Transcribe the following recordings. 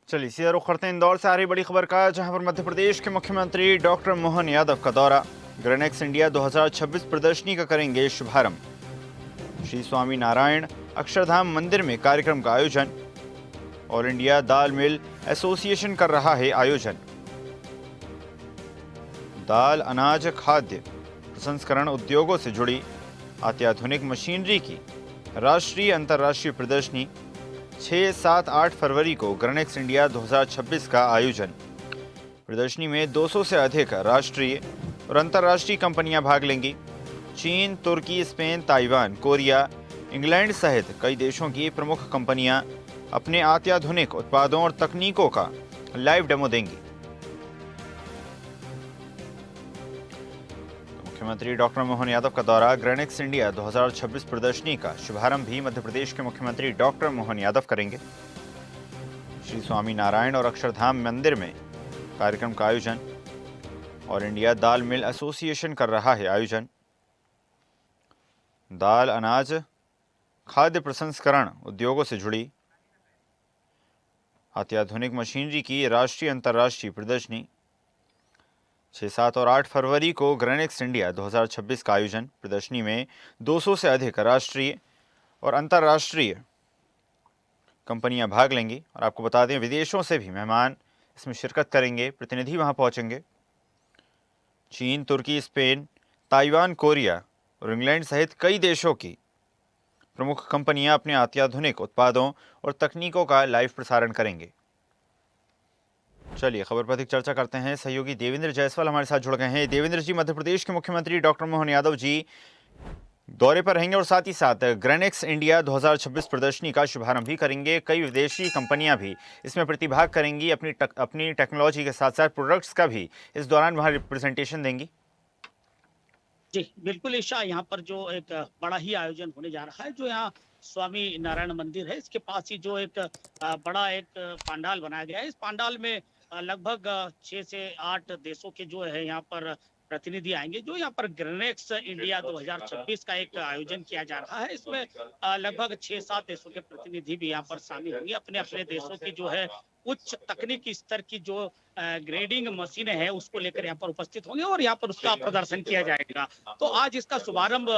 चलिए सीधा रुख करते हैं इंदौर से आ रही बड़ी खबर का, जहां पर मध्य प्रदेश के मुख्यमंत्री डॉक्टर मोहन यादव का दौरा। ग्रेनेक्स इंडिया 2026 प्रदर्शनी का करेंगे शुभारंभ। श्री स्वामी नारायण अक्षरधाम मंदिर में कार्यक्रम का आयोजन। ऑल इंडिया दाल मिल एसोसिएशन कर रहा है आयोजन। दाल अनाज खाद्य प्रसंस्करण उद्योगों से जुड़ी अत्याधुनिक मशीनरी की राष्ट्रीय अंतर्राष्ट्रीय प्रदर्शनी 6, 7, 8 फरवरी को ग्रेनेक्स इंडिया 2026 का आयोजन। प्रदर्शनी में 200 से अधिक राष्ट्रीय और अंतर्राष्ट्रीय कंपनियां भाग लेंगी। चीन, तुर्की, स्पेन, ताइवान, कोरिया, इंग्लैंड सहित कई देशों की प्रमुख कंपनियां अपने अत्याधुनिक उत्पादों और तकनीकों का लाइव डेमो देंगी। मुख्यमंत्री डॉक्टर मोहन यादव का दौरा। ग्रेनेक्स इंडिया 2026 प्रदर्शनी का शुभारंभ भी मध्य प्रदेश के मुख्यमंत्री डॉक्टर मोहन यादव करेंगे। श्री स्वामी नारायण और अक्षरधाम मंदिर में कार्यक्रम का आयोजन। ऑल इंडिया दाल मिल एसोसिएशन कर रहा है आयोजन। दाल अनाज खाद्य प्रसंस्करण उद्योगों से जुड़ी अत्याधुनिक मशीनरी की राष्ट्रीय अंतर्राष्ट्रीय प्रदर्शनी 6, 7 और 8 फरवरी को ग्रेनेक्स इंडिया 2026 का आयोजन। प्रदर्शनी में 200 से अधिक राष्ट्रीय और अंतर्राष्ट्रीय कंपनियां भाग लेंगी। और आपको बता दें, विदेशों से भी मेहमान इसमें शिरकत करेंगे, प्रतिनिधि वहां पहुंचेंगे। चीन, तुर्की, स्पेन, ताइवान, कोरिया और इंग्लैंड सहित कई देशों की प्रमुख कंपनियां अपने अत्याधुनिक उत्पादों और तकनीकों का लाइव प्रसारण करेंगे। चलिए खबर पर अधिक चर्चा करते हैं। सहयोगी देवेंद्र जायसवाल हमारे साथ जुड़ गए हैं। देवेंद्र जी, मध्य प्रदेश के मुख्यमंत्री डॉक्टर मोहन यादव जी दौरे पर रहेंगे और साथ ही साथ ग्रेनेक्स इंडिया 2026 प्रदर्शनी का शुभारंभ भी करेंगे। कई विदेशी कंपनियां भी इसमें प्रतिभाग करेंगी, अपनी टेक्नोलॉजी के साथ साथ प्रोडक्ट्स का भी इस दौरान वहां रिप्रेजेंटेशन देंगी। जी, बिल्कुल ईशा, यहाँ पर जो एक बड़ा ही आयोजन होने जा रहा है, जो यहाँ स्वामी नारायण मंदिर है, इसके पास ही जो एक बड़ा एक पंडाल बनाया गया है। इस पंडाल में लगभग 6 से 8 देशों के जो है यहाँ पर प्रतिनिधि आएंगे, जो यहाँ पर ग्रेनेक्स इंडिया 2026 का एक आयोजन किया जा रहा है। इसमें लगभग 6-7 देशों के प्रतिनिधि भी यहाँ पर शामिल होंगे। अपने अपने देशों की जो है उच्च तकनीकी स्तर की जो ग्रेडिंग मशीनें हैं, उसको लेकर यहाँ पर उपस्थित होंगे और यहाँ पर उसका प्रदर्शन किया जाएगा। तो आज इसका शुभारंभ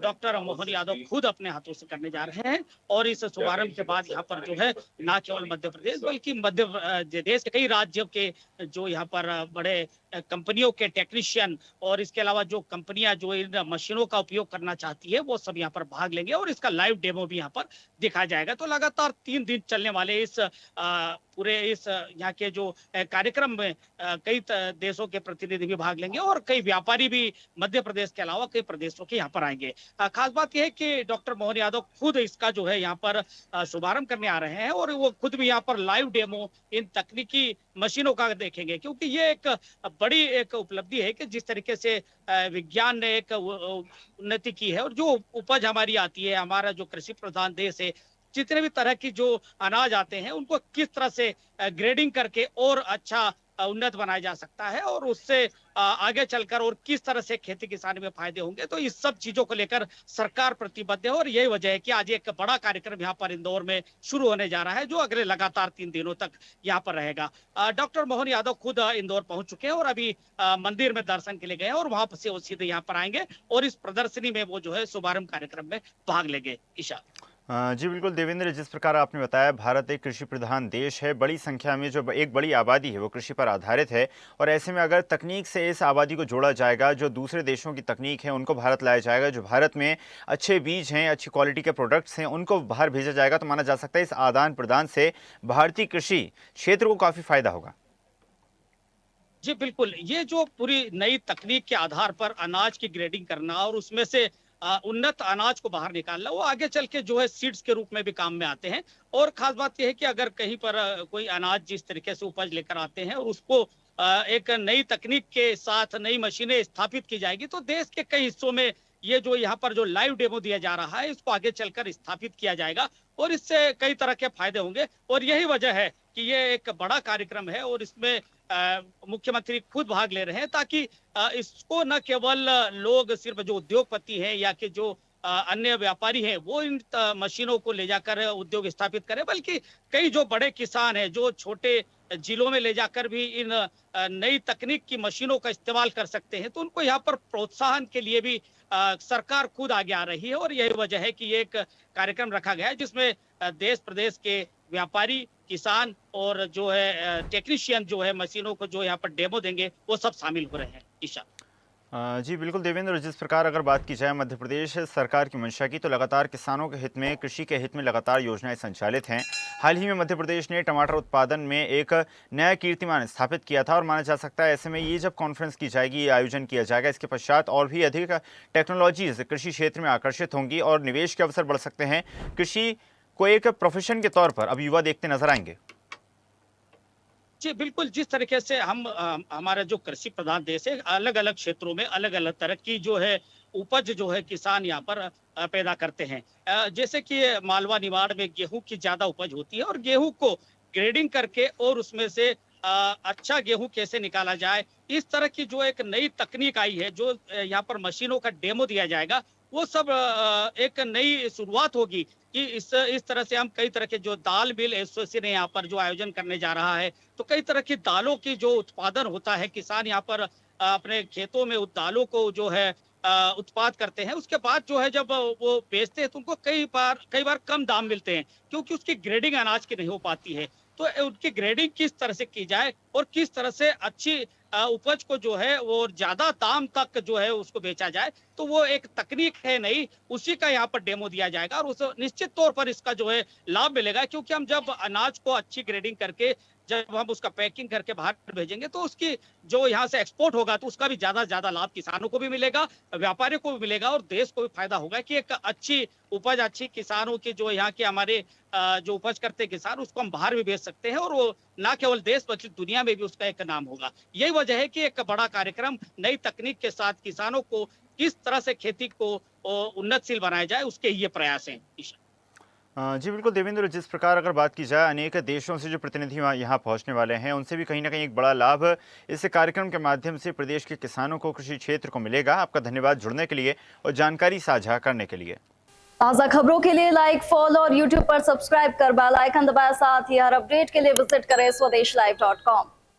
डॉक्टर मोहन यादव खुद अपने हाथों से करने जा रहे हैं। और इस शुभारंभ के बाद यहाँ पर जो है न केवल मध्य प्रदेश बल्कि मध्य देश के कई राज्यों के जो यहाँ पर बड़े कंपनियों के टेक्नीशियन और इसके अलावा जो कंपनियां जो इन मशीनों का उपयोग करना चाहती है, वो सब यहाँ पर भाग लेंगे और इसका लाइव डेमो भी यहाँ पर दिखाया जाएगा। तो लगातार 3 दिन चलने वाले इस पूरे इस यहाँ के जो कार्यक्रम में कई देशों के प्रतिनिधि भी भाग लेंगे और कई व्यापारी भी मध्य प्रदेश के अलावा कई प्रदेशों के यहाँ पर आएंगे। खास बात यह है कि डॉक्टर मोहन यादव खुद इसका जो है यहाँ पर शुभारंभ करने आ रहे हैं और वो खुद भी यहाँ पर लाइव डेमो इन तकनीकी मशीनों का देखेंगे, क्योंकि ये एक बड़ी एक उपलब्धि है कि जिस तरीके से विज्ञान ने एक उन्नति की है और जो उपज हमारी आती है, हमारा जो कृषि प्रधान देश है, जितने भी तरह की जो अनाज आते हैं उनको किस तरह से ग्रेडिंग करके और अच्छा उन्नत बनाया जा सकता है और उससे आगे चलकर और किस तरह से खेती किसानी में फायदे होंगे। तो इस सब चीजों को लेकर सरकार प्रतिबद्ध है और यही वजह है कि आज एक बड़ा कार्यक्रम यहाँ पर इंदौर में शुरू होने जा रहा है, जो अगले लगातार 3 दिनों तक यहाँ पर रहेगा। डॉक्टर मोहन यादव खुद इंदौर पहुंच चुके हैं और अभी मंदिर में दर्शन के लिए गए हैं और वहां से वो सीधे यहाँ पर आएंगे और इस प्रदर्शनी में वो जो है शुभारंभ कार्यक्रम में भाग लेंगे। ईशा जी बिल्कुल देवेंद्र, जिस प्रकार आपने बताया, भारत एक कृषि प्रधान देश है। बड़ी संख्या में जो एक बड़ी आबादी है वो कृषि पर आधारित है और ऐसे में अगर तकनीक से इस आबादी को जोड़ा जाएगा, जो दूसरे देशों की तकनीक है उनको भारत लाया जाएगा, जो भारत में अच्छे बीज हैं, अच्छी क्वालिटी के प्रोडक्ट्स हैं, उनको बाहर भेजा जाएगा, तो माना जा सकता है इस आदान प्रदान से भारतीय कृषि क्षेत्र को काफ़ी फायदा होगा। जी बिल्कुल, ये जो पूरी नई तकनीक के आधार पर अनाज की ग्रेडिंग करना और उसमें से उन्नत अनाज को बाहर निकालना, वो आगे चल के जो है सीड्स के रूप में भी काम में आते हैं। और खास बात यह है कि अगर कहीं पर कोई अनाज जिस तरीके से उपज लेकर आते हैं और उसको एक नई तकनीक के साथ नई मशीनें स्थापित की जाएगी, तो देश के कई हिस्सों में ये जो यहाँ पर जो लाइव डेमो दिया जा रहा है, इसको आगे चलकर स्थापित किया जाएगा और इससे कई तरह के फायदे होंगे। और यही वजह है कि ये एक बड़ा कार्यक्रम है और इसमें मुख्यमंत्री खुद भाग ले रहे हैं, ताकि इसको न केवल लोग सिर्फ जो उद्योगपति हैं या कि जो अन्य व्यापारी हैं वो इन मशीनों को ले जाकर उद्योग स्थापित करें, बल्कि कई जो बड़े किसान हैं जो छोटे जिलों में ले जाकर भी इन नई तकनीक की मशीनों का इस्तेमाल कर सकते हैं, तो उनको यहाँ पर प्रोत्साहन के लिए भी सरकार खुद आगे आ रही है। और यही वजह है कि ये एक कार्यक्रम रखा गया है जिसमें देश प्रदेश के व्यापारी, किसान और जो है टेक्नीशियन जो है मशीनों को जो यहाँ पर डेमो देंगे वो सब शामिल हो रहे हैं। ईशा। जी बिल्कुल देवेंद्र, जिस प्रकार अगर बात की जाए मध्य प्रदेश सरकार की मंशा की, तो लगातार किसानों के हित में, कृषि के हित में लगातार योजनाएं संचालित हैं। हाल ही में मध्य प्रदेश ने टमाटर उत्पादन में एक नया कीर्तिमान स्थापित किया था और माना जा सकता है ऐसे में ये जब कॉन्फ्रेंस की जाएगी, ये आयोजन किया जाएगा, इसके पश्चात और भी अधिक टेक्नोलॉजीज कृषि क्षेत्र में आकर्षित होंगी और निवेश के अवसर बढ़ सकते हैं। कृषि को एक प्रोफेशन के तौर पर अब युवा देखते नजर आएंगे। जी, बिल्कुल, जिस तरीके से हम हमारा जो कृषि प्रधान देश है, अलग-अलग क्षेत्रों में अलग-अलग तरह की जो है उपज जो है किसान यहाँ पर पैदा करते हैं। जैसे कि मालवा निमाड़ में गेहूँ की ज़्यादा उपज होती है और गेहूँ को ग्रेडिंग करके और उसमें से अच्छा गेहूँ कैसे निकाला जाए, इस तरह की जो एक नई तकनीक आई है, जो यहाँ पर मशीनों का डेमो दिया जाएगा, वो सब एक नई शुरुआत होगी कि इस तरह से हम कई तरह के जो दाल मिल एसोसिएशन ने यहाँ पर जो आयोजन करने जा रहा है, तो कई तरह की दालों की जो उत्पादन होता है, किसान यहाँ पर अपने खेतों में उस दालों को जो है उत्पाद करते हैं। उसके बाद जो है जब वो बेचते हैं तो उनको कई बार कम दाम मिलते हैं, क्योंकि उसकी ग्रेडिंग अनाज की नहीं हो पाती है। तो उनकी ग्रेडिंग किस तरह से की जाए और किस तरह से अच्छी उपज को जो है वो ज़्यादा दाम तक जो है उसको बेचा जाए, तो वो एक तकनीक है नई, उसी का यहाँ पर डेमो दिया जाएगा और उस निश्चित तौर पर इसका जो है लाभ मिलेगा, क्योंकि हम जब अनाज को अच्छी ग्रेडिंग करके जब हम उसका पैकिंग करके बाहर भेजेंगे तो उसकी जो यहाँ से एक्सपोर्ट होगा तो उसका भी ज्यादा से ज्यादा लाभ किसानों को भी मिलेगा, व्यापारियों को भी मिलेगा और देश को भी फायदा होगा कि एक अच्छी उपज, अच्छी किसानों की जो यहाँ के हमारे जो उपज करते किसान, उसको हम बाहर भी बेच सकते हैं और वो ना केवल देश बल्कि दुनिया में भी उसका एक नाम होगा। यही वजह है कि एक बड़ा कार्यक्रम नई तकनीक के साथ किसानों को किस तरह से खेती को उन्नतशील बनाया जाए, उसके ये प्रयास हैं। ईशा। जी बिल्कुल देवेंद्र, जिस प्रकार अगर बात की जाए अनेक देशों से जो प्रतिनिधि यहाँ पहुंचने वाले हैं, उनसे भी कहीं ना कहीं एक बड़ा लाभ इस कार्यक्रम के माध्यम से प्रदेश के किसानों को, कृषि क्षेत्र को मिलेगा। आपका धन्यवाद जुड़ने के लिए और जानकारी साझा करने के लिए। ताज़ा खबरों के लिए लाइक, फॉलो और यूट्यूब पर सब्सक्राइब कर बेल आइकन दबाएं। साथ ही हर अपडेट के लिए विजिट करें स्वदेशलाइव.com।